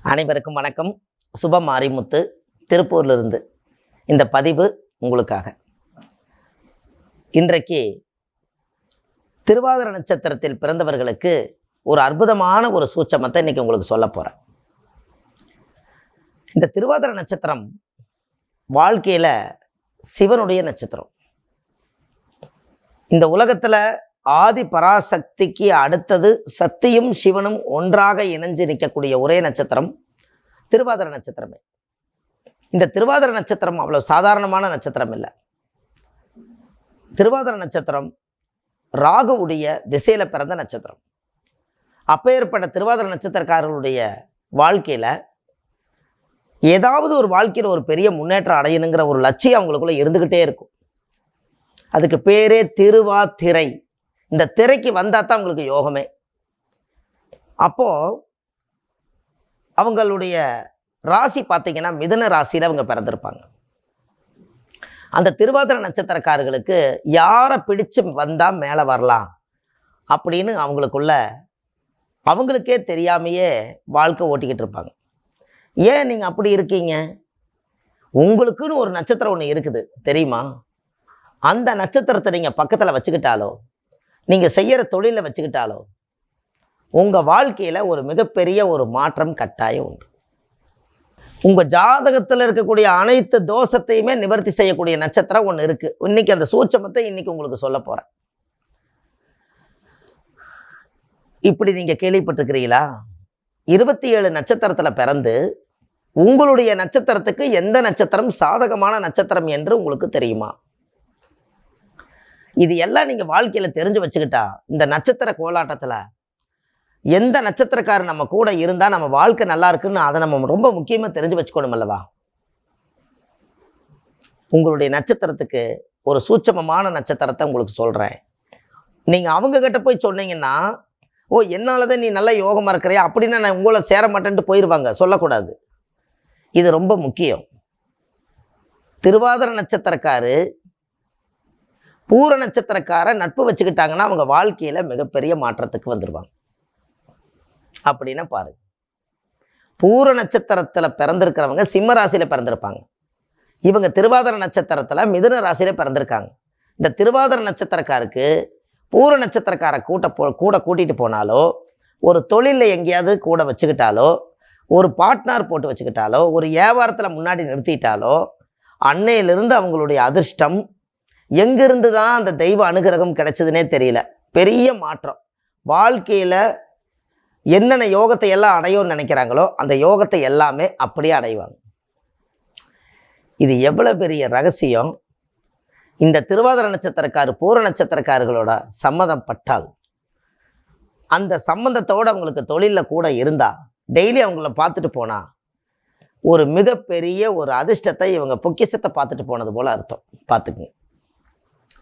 அனைவருக்கும் வணக்கம். சுப மாரிமுத்து திருப்பூரிலிருந்து இந்த பதிவு உங்களுக்காக. இன்றைக்கு திருவாதிரை நட்சத்திரத்தில் பிறந்தவர்களுக்கு ஒரு அற்புதமான ஒரு சூட்சமத்தை இன்னைக்கு உங்களுக்கு சொல்ல போறேன். இந்த திருவாதிரை நட்சத்திரம் வாழ்க்கையில சிவனுடைய நட்சத்திரம். இந்த உலகத்துல ஆதி பராசக்திக்கு அடுத்தது சக்தியும் சிவனும் ஒன்றாக இணைஞ்சு நிற்கக்கூடிய ஒரே நட்சத்திரம் திருவாதிரை நட்சத்திரமே. இந்த திருவாதிரை நட்சத்திரம் அவ்வளவு சாதாரணமான நட்சத்திரம் இல்லை. திருவாதிரை நட்சத்திரம் ராகுவுடைய திசையில பிறந்த நட்சத்திரம். அப்பேற்பட்ட திருவாதிரை நட்சத்திரக்காரர்களுடைய வாழ்க்கையில ஏதாவது ஒரு வாழ்க்கையில் ஒரு பெரிய முன்னேற்றம் அடையணுங்கிற ஒரு லட்சியம் அவங்களுக்குள்ள இருந்துகிட்டே இருக்கும். அதுக்கு பேரே திருவாதிரை. இந்த திரைக்கு வந்தா தான் அவங்களுக்கு யோகமே. அப்போ அவங்களுடைய ராசி பார்த்தீங்கன்னா மிதுன ராசியில அவங்க பிறந்திருப்பாங்க. அந்த திருவாதிரை நட்சத்திரக்காரர்களுக்கு யாரை பிடிச்சு வந்தா மேலே வரலாம் அப்படின்னு அவங்களுக்கே தெரியாமையே வாழ்க்கை ஓட்டிக்கிட்டு இருப்பாங்க. ஏன் நீங்க அப்படி இருக்கீங்க? உங்களுக்குன்னு ஒரு நட்சத்திரம் ஒன்று இருக்குது தெரியுமா? அந்த நட்சத்திரத்தை நீங்க பக்கத்துல வச்சுக்கிட்டாலோ, நீங்க செய்யற தொழிலை வச்சுக்கிட்டாலோ, உங்க வாழ்க்கையில ஒரு மிகப்பெரிய ஒரு மாற்றம் கட்டாயம் உண்டு. உங்க ஜாதகத்துல இருக்கக்கூடிய அனைத்து தோஷத்தையுமே நிவர்த்தி செய்யக்கூடிய நட்சத்திரம் ஒன்று இருக்கு. இன்னைக்கு அந்த சூட்சமத்தை இன்னைக்கு உங்களுக்கு சொல்ல போறேன். இப்படி நீங்க கேள்விப்பட்டிருக்கிறீங்களா? 27 நட்சத்திரத்துல பிறந்து உங்களுடைய நட்சத்திரத்துக்கு எந்த நட்சத்திரம் சாதகமான நட்சத்திரம் என்று உங்களுக்கு தெரியுமா? இது எல்லாம் நீங்க வாழ்க்கையில தெரிஞ்சு வச்சுக்கிட்டா இந்த நட்சத்திர கோலாட்டத்துல எந்த நட்சத்திரக்காரர் நம்ம கூட இருந்தா நம்ம வாழ்க்கை நல்லா இருக்குன்னு அதை நம்ம ரொம்ப முக்கியமா தெரிஞ்சு வச்சுக்கணும் அல்லவா? உங்களுடைய நட்சத்திரத்துக்கு ஒரு சூட்சமமான நட்சத்திரத்தை உங்களுக்கு சொல்றேன். நீங்க அவங்க கிட்ட போய் சொன்னீங்கன்னா, ஓ என்னாலதான் நீ நல்ல யோகமா இருக்கிறியா அப்படின்னா நான் உங்களை சேர மாட்டேன்ட்டு போயிடுவாங்க. சொல்லக்கூடாது. இது ரொம்ப முக்கியம். திருவாதிரை நட்சத்திரக்காரு பூர நட்சத்திரக்கார நட்பு வச்சுக்கிட்டாங்கன்னா அவங்க வாழ்க்கையில மிகப்பெரிய மாற்றத்துக்கு வந்துருவாங்க. அப்படின்னா பாருங்க, பூர நட்சத்திரத்துல பிறந்திருக்கிறவங்க சிம்ம ராசியில பிறந்திருப்பாங்க. இவங்க திருவாதிரை நட்சத்திரத்துல மிதுன ராசியில பிறந்திருக்காங்க. இந்த திருவாதிரை நட்சத்திரக்காருக்கு பூர நட்சத்திரக்கார கூட கூட்டிட்டு போனாலோ, ஒரு தொழிலில் எங்கேயாவது கூட வச்சுக்கிட்டாலோ, ஒரு பார்ட்னர் போட்டு வச்சுக்கிட்டாலோ, ஒரு வியாபாரத்துல முன்னாடி நிறுத்திட்டாலோ, அன்னையிலிருந்து அவங்களுடைய அதிர்ஷ்டம் எங்கிருந்து தான் அந்த தெய்வ அனுகிரகம் கிடைச்சதுன்னே தெரியல. பெரிய மாற்றம். வாழ்க்கையில என்னென்ன யோகத்தை எல்லாம் அடையும்னு நினைக்கிறாங்களோ அந்த யோகத்தை எல்லாமே அப்படியே அடைவாங்க. இது எவ்வளவு பெரிய ரகசியம்! இந்த திருவாதிரை நட்சத்திரக்காரு பூர நட்சத்திரக்காரர்களோட சம்மதம் பட்டால், அந்த சம்மந்தத்தோடு அவங்களுக்கு தொழிலில் கூட இருந்தா, டெய்லி அவங்கள பார்த்துட்டு போனா ஒரு மிகப்பெரிய ஒரு அதிர்ஷ்டத்தை இவங்க பொக்கிஷத்தை பார்த்துட்டு போனது போல அர்த்தம். பார்த்துக்குங்க.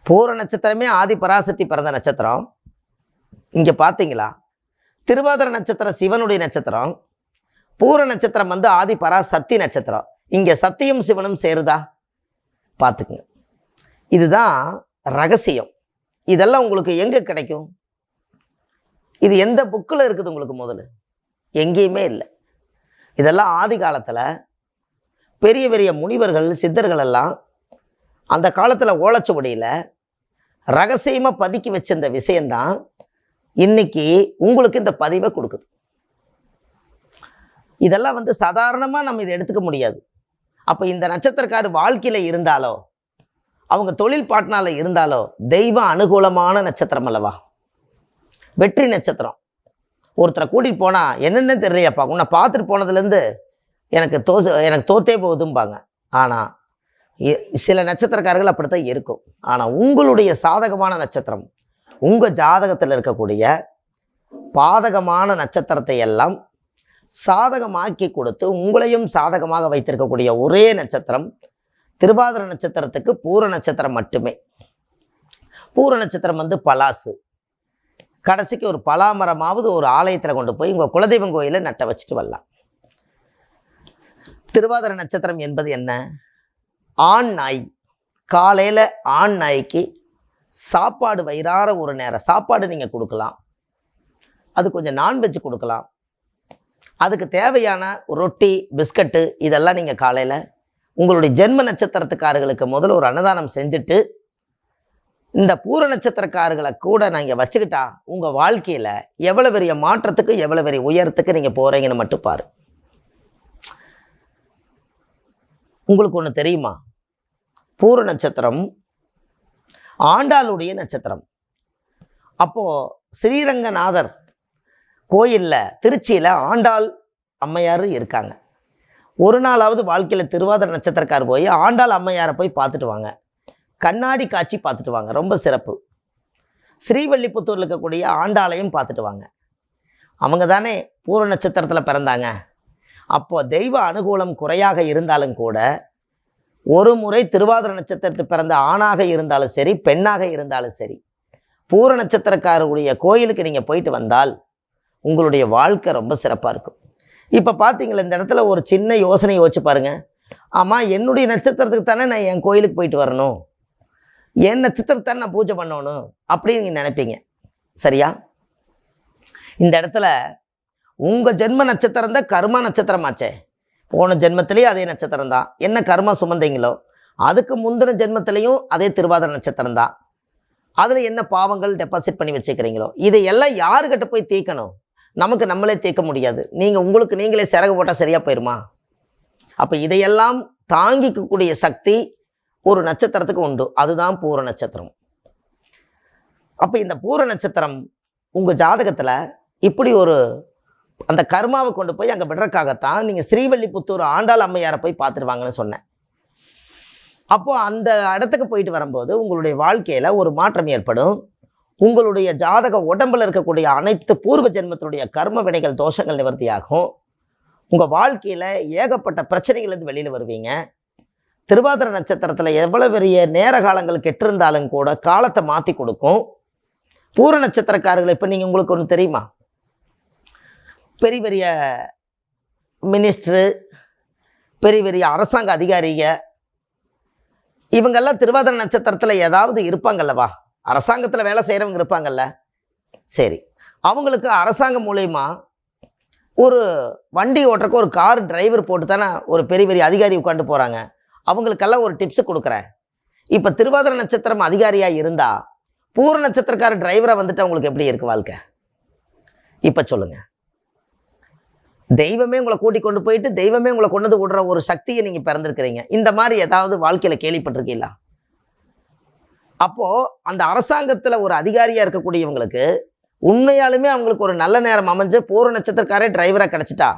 பூர நட்சத்திரமே ஆதி பராசக்தி பிறந்த நட்சத்திரம். இங்க பார்த்தீங்களா? திருவாதிரை நட்சத்திரம் சிவனுடைய நட்சத்திரம். பூர நட்சத்திரம் ஆதி பராசக்தி நட்சத்திரம். இங்க சத்தியும் சிவனும் சேருதா? பார்த்துக்குங்க. இதுதான் ரகசியம். இதெல்லாம் உங்களுக்கு எங்க கிடைக்கும்? இது எந்த புக்கில் இருக்குது உங்களுக்கு? முதல்ல எங்கேயுமே இல்லை. இதெல்லாம் ஆதி காலத்துல பெரிய பெரிய முனிவர்கள் சித்தர்கள் எல்லாம் அந்த காலத்துல ஓலைச்சுவடியில ரகசியமா பதுக்கி வச்சிருந்த விஷயம்தான் இன்னைக்கு உங்களுக்கு இந்த பதிவை கொடுக்குது. இதெல்லாம் சாதாரணமா நம்ம இதை எடுத்துக்க முடியாது. அப்ப இந்த நட்சத்திரக்காரர் வாழ்க்கையில இருந்தாலோ, அவங்க தொழில் பார்ட்னர்ல இருந்தாலோ, தெய்வ அனுகூலமான நட்சத்திரம் அல்லவா? வெற்றி நட்சத்திரம். ஒருத்தரை கூட்டிட்டு போனா என்னென்ன தெரியலையாப்பா, உன்னை பார்த்துட்டு போனதுலேருந்து எனக்கு தோத்தே போகுதும்பாங்க. ஆனா சில நட்சத்திரக்காரர்கள் அப்படித்தான் இருக்கும். ஆனா உங்களுடைய சாதகமான நட்சத்திரம், உங்க ஜாதகத்தில் இருக்கக்கூடிய பாதகமான நட்சத்திரத்தை எல்லாம் சாதகமாக்கி கொடுத்து உங்களையும் சாதகமாக வைத்திருக்கக்கூடிய ஒரே நட்சத்திரம் திருவாதிரை நட்சத்திரத்துக்கு பூர நட்சத்திரம் மட்டுமே. பூர நட்சத்திரம் பலாசு. கடைசிக்கு ஒரு பலாமரமாவது ஒரு ஆலயத்தில் கொண்டு போய் உங்க குலதெய்வம் கோயில நட்ட வச்சுட்டு வரலாம். திருவாதிரை நட்சத்திரம் என்பது என்ன? ஆண் நாய். காலையில ஆண் நாய்க்கு சாப்பாடு வயிறார ஒரு நேரம் சாப்பாடு நீங்கள் கொடுக்கலாம். அது கொஞ்சம் நான்வெஜ் கொடுக்கலாம். அதுக்கு தேவையான ரொட்டி, பிஸ்கட்டு இதெல்லாம் நீங்கள் காலையில் உங்களுடைய ஜென்ம நட்சத்திரத்துக்காரர்களுக்கு முதல்ல ஒரு அன்னதானம் செஞ்சுட்டு இந்த பூர நட்சத்திரக்காரர்களை கூட நீங்கள் வச்சுக்கிட்டா உங்கள் வாழ்க்கையில் எவ்வளோ பெரிய மாற்றத்துக்கு எவ்வளோ பெரிய உயரத்துக்கு நீங்கள் போகிறீங்கன்னு மட்டும் பாரு. உங்களுக்கு ஒன்று தெரியுமா? பூர நட்சத்திரம் ஆண்டாளுடைய நட்சத்திரம். அப்போது ஸ்ரீரங்கநாதர் கோயிலில் திருச்சியில் ஆண்டாள் அம்மையார் இருக்காங்க. ஒரு நாளாவது வாழ்க்கையில் திருவாதிரை நட்சத்திரக்கார் போய் ஆண்டாள் அம்மையாரை போய் பார்த்துட்டு வாங்க, கண்ணாடி காட்சி பார்த்துட்டு வாங்க, ரொம்ப சிறப்பு. ஸ்ரீவல்லிபுத்தூரில் இருக்கக்கூடிய ஆண்டாளையும் பார்த்துட்டு வாங்க. அவங்க தானே பூர நட்சத்திரத்தில் பிறந்தாங்க. அப்போது தெய்வ அனுகூலம் குறையாக இருந்தாலும் கூட ஒரு முறை திருவாதிரை நட்சத்திரத்தில் பிறந்த ஆணாக இருந்தாலும் சரி, பெண்ணாக இருந்தாலும் சரி, பூர நட்சத்திரக்காரருடைய கோயிலுக்கு நீங்கள் போயிட்டு வந்தால் உங்களுடைய வாழ்க்கை ரொம்ப சிறப்பாக இருக்கும். இப்போ பார்த்தீங்களா, இந்த இடத்துல ஒரு சின்ன யோசனை யோசிச்சு பாருங்கள். ஆமாம், என்னுடைய நட்சத்திரத்துக்கு தானே நான் என் கோயிலுக்கு போயிட்டு வரணும், என் நட்சத்திரத்தை தானே நான் பூஜை பண்ணணும் அப்படின்னு நீங்கள் நினைப்பீங்க. சரியா? இந்த இடத்துல உங்கள் ஜென்ம நட்சத்திரம் தான் கர்மா நட்சத்திரமாச்சே. போன ஜென்மத்திலேயே அதே நட்சத்திரம் தான். என்ன கர்மா சுமந்தீங்களோ அதுக்கு முந்தின ஜென்மத்திலையும் அதே திருவாதிரை நட்சத்திரம் தான். அதில் என்ன பாவங்கள் டெபாசிட் பண்ணி வச்சுக்கிறீங்களோ இதையெல்லாம் யாருக்கிட்ட போய் தீர்க்கணும்? நமக்கு நம்மளே தீர்க்க முடியாது. நீங்கள் உங்களுக்கு நீங்களே சிறகு போட்டால் சரியாக போயிடுமா? அப்போ இதையெல்லாம் தாங்கிக்கக்கூடிய சக்தி ஒரு நட்சத்திரத்துக்கு உண்டு. அதுதான் பூர நட்சத்திரம். அப்போ இந்த பூர நட்சத்திரம் உங்கள் ஜாதகத்தில் இப்படி ஒரு அந்த கர்மாவை கொண்டு போய் அங்கே விடுறதுக்காகத்தான் நீங்கள் ஸ்ரீவல்லிபுத்தூர் ஆண்டாள் அம்மையாரை போய் பார்த்துருவாங்கன்னு சொன்னேன். அப்போது அந்த இடத்துக்கு போயிட்டு வரும்போது உங்களுடைய வாழ்க்கையில் ஒரு மாற்றம் ஏற்படும். உங்களுடைய ஜாதக உடம்பில் இருக்கக்கூடிய அனைத்து பூர்வ ஜென்மத்தினுடைய கர்ம வினைகள் தோஷங்கள் நிவர்த்தியாகும். உங்கள் வாழ்க்கையில் ஏகப்பட்ட பிரச்சனைகள்லேருந்து வெளியில் வருவீங்க. திருவாதிரை நட்சத்திரத்தில் எவ்வளோ பெரிய நேர காலங்கள் கெட்டிருந்தாலும் கூட காலத்தை மாற்றி கொடுக்கும். பூர நட்சத்திரக்காரர்கள் இப்போ நீங்கள் உங்களுக்கு ஒன்று தெரியுமா? பெரிய பெரிய மினிஸ்டரு, பெரிய பெரிய அரசாங்க அதிகாரிக இவங்கெல்லாம் திருவாதிரை நட்சத்திரத்தில் ஏதாவது இருப்பாங்கல்லவா? அரசாங்கத்தில் வேலை செய்கிறவங்க இருப்பாங்கல்ல. சரி, அவங்களுக்கு அரசாங்கம் மூலயமா ஒரு வண்டி ஓட்டுறக்கு ஒரு கார் டிரைவர் போட்டு தானே ஒரு பெரிய பெரிய அதிகாரி உட்காந்து போகிறாங்க. அவங்களுக்கெல்லாம் ஒரு டிப்ஸு கொடுக்குறேன். இப்போ திருவாதிரை நட்சத்திரம் அதிகாரியாக இருந்தால் பூர நட்சத்திரக்கார டிரைவராக வந்துட்டு அவங்களுக்கு எப்படி இருக்குது வாழ்க்கை? இப்போ சொல்லுங்கள். தெய்வமே உங்களை கூட்டி கொண்டு போயிட்டு தெய்வமே உங்களை கொண்டு வந்து விடுற ஒரு சக்தியை நீங்கள் பிறந்திருக்கிறீங்க. இந்த மாதிரி ஏதாவது வாழ்க்கையில் கேள்விப்பட்டிருக்கீங்களா? அப்போது அந்த அரசாங்கத்தில் ஒரு அதிகாரியாக இருக்கக்கூடியவங்களுக்கு உண்மையாலுமே அவங்களுக்கு ஒரு நல்ல நேரம் அமைஞ்சு பூர நட்சத்திரக்காரே டிரைவராக கிடச்சிட்டா,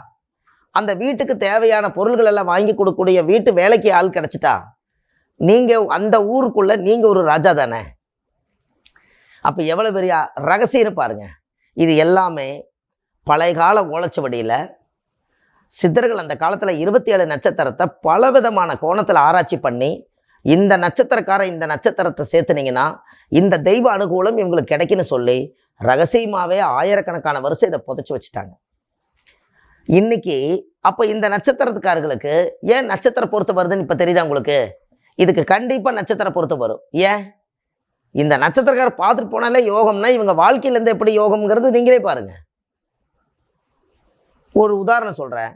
அந்த வீட்டுக்கு தேவையான பொருள்கள் எல்லாம் வாங்கி கொடுக்கக்கூடிய வீட்டு வேலைக்கு ஆள் கிடச்சிட்டா, நீங்கள் அந்த ஊருக்குள்ளே நீங்கள் ஒரு ராஜா தானே. அப்போ எவ்வளோ பெரிய ரகசியம்னு பாருங்கள். இது எல்லாமே பழைய கால ஓலைச்சுவடியில் சித்தர்கள் அந்த காலத்தில் 27 நட்சத்திரத்தை பலவிதமான கோணத்தில் ஆராய்ச்சி பண்ணி இந்த நட்சத்திரக்கார இந்த நட்சத்திரத்தை சேர்த்துனீங்கன்னா இந்த தெய்வ அனுகூலம் இவங்களுக்கு கிடைக்குன்னு சொல்லி ரகசியமாகவே ஆயிரக்கணக்கான வருஷம் இதை புதைச்சி வச்சுட்டாங்க. இன்னைக்கு அப்போ இந்த நட்சத்திரத்துக்காரர்களுக்கு ஏன் நட்சத்திர பொறுத்து வருதுன்னு இப்போ தெரியுதா உங்களுக்கு? இதுக்கு கண்டிப்பாக நட்சத்திர பொறுத்து வரும். ஏன்? இந்த நட்சத்திரக்காரர் பார்த்துட்டு போனாலே யோகம்னா இவங்க வாழ்க்கையிலேருந்து எப்படி யோகம்ங்கிறது நீங்களே பாருங்கள். ஒரு உதாரணம் சொல்கிறேன்.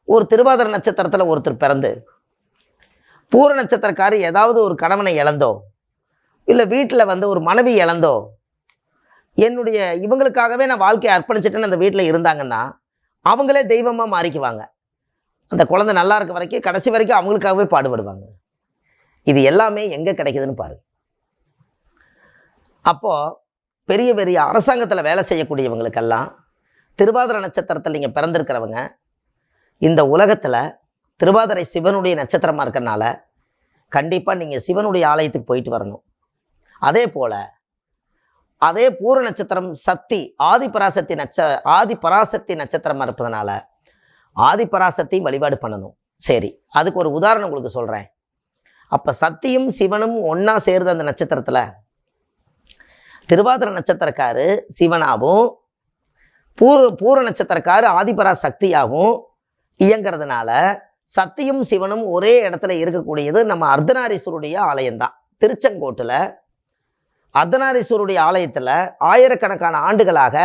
ஒரு திருவாதிரை நட்சத்திரத்தில் ஒருத்தர் பிறந்து பூர நட்சத்திரக்காரி ஏதாவது ஒரு கணவனை இழந்தோ இல்லை வீட்டில் வந்து ஒரு மனைவி இழந்தோ என்னுடைய இவங்களுக்காகவே நான் வாழ்க்கையை அர்ப்பணிச்சிட்டேன்னு அந்த வீட்டில் இருந்தாங்கன்னா அவங்களே தெய்வமாக மாறிக்குவாங்க. அந்த குழந்தை நல்லா இருக்க வரைக்கும் கடைசி வரைக்கும் அவங்களுக்காகவே பாடுபடுவாங்க. இது எல்லாமே எங்கே கிடைக்குதுன்னு பாரு. அப்போது பெரிய பெரிய அரசாங்கத்தில் வேலை செய்யக்கூடியவங்களுக்கெல்லாம் திருவாதிரை நட்சத்திரத்தில் நீங்கள் பிறந்திருக்கிறவங்க இந்த உலகத்தில் திருவாதிரை சிவனுடைய நட்சத்திரமாக இருக்கிறனால கண்டிப்பாக நீங்கள் சிவனுடைய ஆலயத்துக்கு போயிட்டு வரணும். அதே போல் அதே பூர நட்சத்திரம் சக்தி ஆதிபராசக்தி நட்சத்திரமாக இருப்பதனால ஆதிபராசக்தி வழிபாடு பண்ணணும். சரி, அதுக்கு ஒரு உதாரணம் உங்களுக்கு சொல்கிறேன். அப்போ சக்தியும் சிவனும் ஒன்றா சேருது அந்த நட்சத்திரத்தில். திருவாதிரை நட்சத்திரக்காரு சிவனாகவும் பூர நட்சத்திரக்காரு ஆதிபராசக்தியாகவும் இயங்கிறதுனால சக்தியும் சிவனும் ஒரே இடத்துல இருக்கக்கூடியது நம்ம அர்த்தநாரீஸ்வருடைய ஆலயம்தான். திருச்செங்கோட்டில் அர்த்தநாரீஸ்வருடைய ஆலயத்தில் ஆயிரக்கணக்கான ஆண்டுகளாக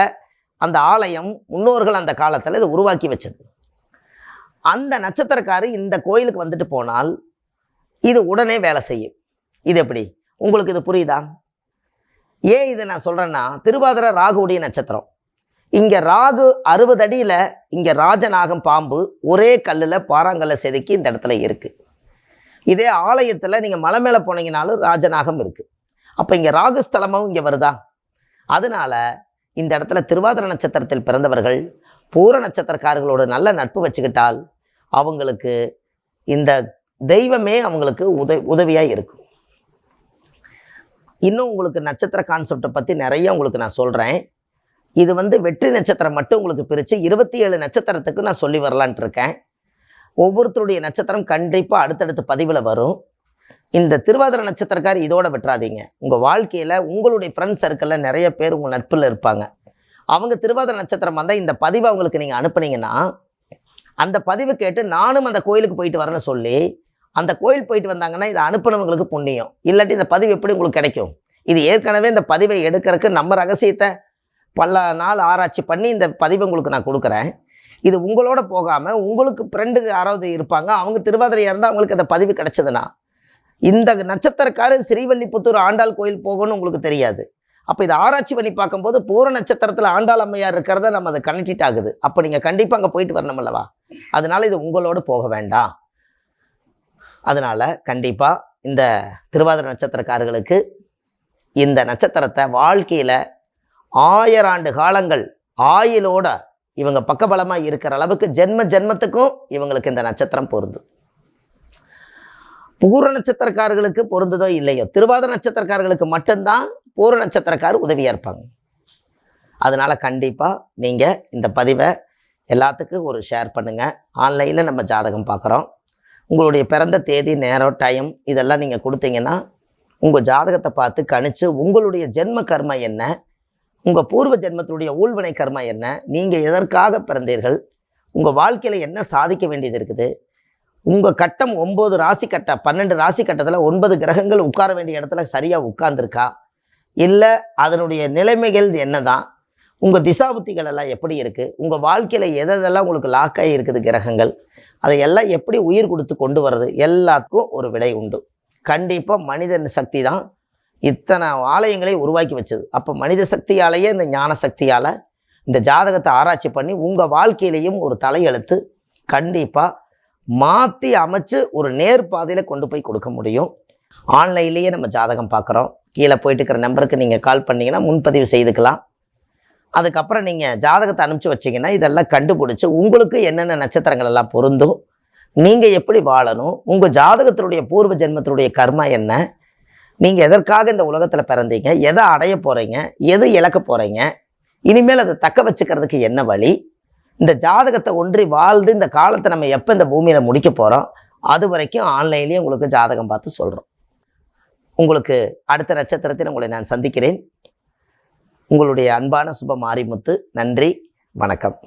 அந்த ஆலயம் முன்னோர்கள் அந்த காலத்தில் இதை உருவாக்கி வச்சது. அந்த நட்சத்திரக்காரு இந்த கோயிலுக்கு வந்துட்டு போனால் இது உடனே வேலை செய்யும். இது எப்படி உங்களுக்கு இது புரியுதா? ஏன் இதை நான் சொல்கிறேன்னா, திருவாதிரை ராகுவுடைய நட்சத்திரம். இங்கே ராகு 60 அடியில், இங்கே ராஜநாகம் பாம்பு ஒரே கல்லில் பாறாங்கல்ல செதுக்கி இந்த இடத்துல இருக்குது. இதே ஆலயத்தில் நீங்கள் மலை மேலே போனீங்கனாலும் ராஜநாகம் இருக்குது. அப்போ இங்கே ராகு ஸ்தலமும் இங்கே வருதா? அதனால இந்த இடத்துல திருவாதிரை நட்சத்திரத்தில் பிறந்தவர்கள் பூர நட்சத்திரக்காரர்களோடு நல்ல நட்பு வச்சுக்கிட்டால் அவங்களுக்கு இந்த தெய்வமே அவங்களுக்கு உதவியாக இருக்கும். இன்னும் உங்களுக்கு நட்சத்திர கான்செப்டை பற்றி நிறைய உங்களுக்கு நான் சொல்கிறேன். இது வெற்றி நட்சத்திரம் மட்டும் உங்களுக்கு பிரித்து 27 நட்சத்திரத்துக்கு நான் சொல்லி வரலான்ட்டு இருக்கேன். ஒவ்வொருத்தருடைய நட்சத்திரம் கண்டிப்பாக அடுத்தடுத்த பதிவில் வரும். இந்த திருவாதிரை நட்சத்திரக்கார் இதோட விட்டுறாதீங்க. உங்கள் வாழ்க்கையில் உங்களுடைய ஃப்ரெண்ட்ஸ் சர்க்கிளில் நிறைய பேர் உங்கள் நட்பில் இருப்பாங்க. அவங்க திருவாதிரை நட்சத்திரம் வந்தால் இந்த பதிவை அவங்களுக்கு நீங்கள் அனுப்புனீங்கன்னா அந்த பதிவை கேட்டு நானும் அந்த கோயிலுக்கு போயிட்டு வரேன்னு சொல்லி அந்த கோயில் போயிட்டு வந்தாங்கன்னா இதை அனுப்பினவங்களுக்கு புண்ணியம். இல்லாட்டி இந்த பதிவு எப்படி உங்களுக்கு கிடைக்கும்? இது ஏற்கனவே இந்த பதிவை எடுக்கிறதுக்கு நம்ம ரகசியத்தை பல நாள் ஆராய்ச்சி பண்ணி இந்த பதிவை உங்களுக்கு நான் கொடுக்குறேன். இது உங்களோட போகாமல் உங்களுக்கு ஃப்ரெண்டு யாராவது இருப்பாங்க, அவங்க திருவாதிரையாக இருந்தால் அவங்களுக்கு அந்த பதிவு கிடைச்சதுன்னா, இந்த நட்சத்திரக்காரர் ஸ்ரீவல்லிபுத்தூர் ஆண்டாள் கோயில் போகணும்னு உங்களுக்கு தெரியாது. அப்போ இதை ஆராய்ச்சி பண்ணி பார்க்கும்போது பூர நட்சத்திரத்தில் ஆண்டாள் அம்மையார் இருக்கிறத நம்ம அதை கனெக்ட் ஆகுது. அப்போ நீங்கள் கண்டிப்பாக அங்கே போயிட்டு வரணும் அல்லவா? அதனால இது உங்களோடு போக வேண்டாம். அதனால கண்டிப்பாக இந்த திருவாதிரை நட்சத்திரக்காரர்களுக்கு இந்த நட்சத்திரத்தை வாழ்க்கையில் 1000 ஆண்டு காலங்கள் ஆயுளோட இவங்க பக்கபலமாக இருக்கிற அளவுக்கு ஜென்மத்துக்கும் இவங்களுக்கு இந்த நட்சத்திரம் பொருந்தும். பூர நட்சத்திரக்காரர்களுக்கு பொருந்ததோ இல்லையோ, திருவாதிரை நட்சத்திரக்காரர்களுக்கு மட்டும்தான் பூர நட்சத்திரக்காரர் உதவியாக இருப்பாங்க. அதனால் கண்டிப்பாக நீங்கள் இந்த பதிவை எல்லாத்துக்கும் ஒரு ஷேர் பண்ணுங்கள். ஆன்லைனில் நம்ம ஜாதகம் பார்க்குறோம். உங்களுடைய பிறந்த தேதி, நேரம், டைம் இதெல்லாம் நீங்கள் கொடுத்தீங்கன்னா உங்கள் ஜாதகத்தை பார்த்து கணிச்சு உங்களுடைய ஜென்ம கர்மா என்ன, உங்கள் பூர்வ ஜென்மத்துடைய ஊழ்வினை கர்மா என்ன, நீங்கள் எதற்காக பிறந்தீர்கள், உங்கள் வாழ்க்கையில் என்ன சாதிக்க வேண்டியது இருக்குது, உங்கள் கட்டம் 9 ராசி கட்டம் 12 ராசி கட்டத்தில் 9 கிரகங்கள் உட்கார வேண்டிய இடத்துல சரியாக உட்கார்ந்துருக்கா, இல்லை அதனுடைய நிலைமைகள் என்ன தான், உங்கள் திசாபுத்திகள் எல்லாம் எப்படி இருக்குது, உங்கள் வாழ்க்கையில் எதெல்லாம் உங்களுக்கு லாக்காகி இருக்குது கிரகங்கள், அதையெல்லாம் எப்படி உயிர் கொடுத்து கொண்டு வர்றது, எல்லாத்துக்கும் ஒரு விடை உண்டு. கண்டிப்பாக மனிதன் சக்தி தான் இத்தனை ஆலயங்களை உருவாக்கி வச்சது. அப்போ மனித சக்தியாலேயே இந்த ஞான சக்தியால் இந்த ஜாதகத்தை ஆராய்ச்சி பண்ணி உங்கள் வாழ்க்கையிலையும் ஒரு தலையெழுத்து கண்டிப்பாக மாற்றி அமைச்சு ஒரு நேர்பாதையில் கொண்டு போய் கொடுக்க முடியும். ஆன்லைன்லேயே நம்ம ஜாதகம் பார்க்குறோம். கீழே போயிட்டு இருக்கிற நம்பருக்கு நீங்கள் கால் பண்ணிங்கன்னா முன்பதிவு செய்துக்கலாம். அதுக்கப்புறம் நீங்கள் ஜாதகத்தை அனுப்பிச்சி வச்சிங்கன்னா இதெல்லாம் கண்டுபிடிச்சி உங்களுக்கு என்னென்ன நட்சத்திரங்கள் எல்லாம் பொருந்தும், நீங்கள் எப்படி வாழணும், உங்கள் ஜாதகத்தினுடைய பூர்வ ஜென்மத்தினுடைய கர்மா என்ன, நீங்கள் எதற்காக இந்த உலகத்தில் பிறந்தீங்க, எதை அடைய போகிறீங்க, எது இழக்க போகிறீங்க, இனிமேல் அதை தக்க வச்சுக்கிறதுக்கு என்ன வழி, இந்த ஜாதகத்தை ஒன்றி வாழ்ந்து இந்த காலத்தை நம்ம எப்போ இந்த பூமியில் முடிக்க போகிறோம், அது வரைக்கும் ஆன்லைன்லேயே உங்களுக்கு ஜாதகம் பார்த்து சொல்கிறோம். உங்களுக்கு அடுத்த நட்சத்திரத்தில் உங்களை நான் சந்திக்கிறேன். உங்களுடைய அன்பான சுப மாரிமுத்து. நன்றி, வணக்கம்.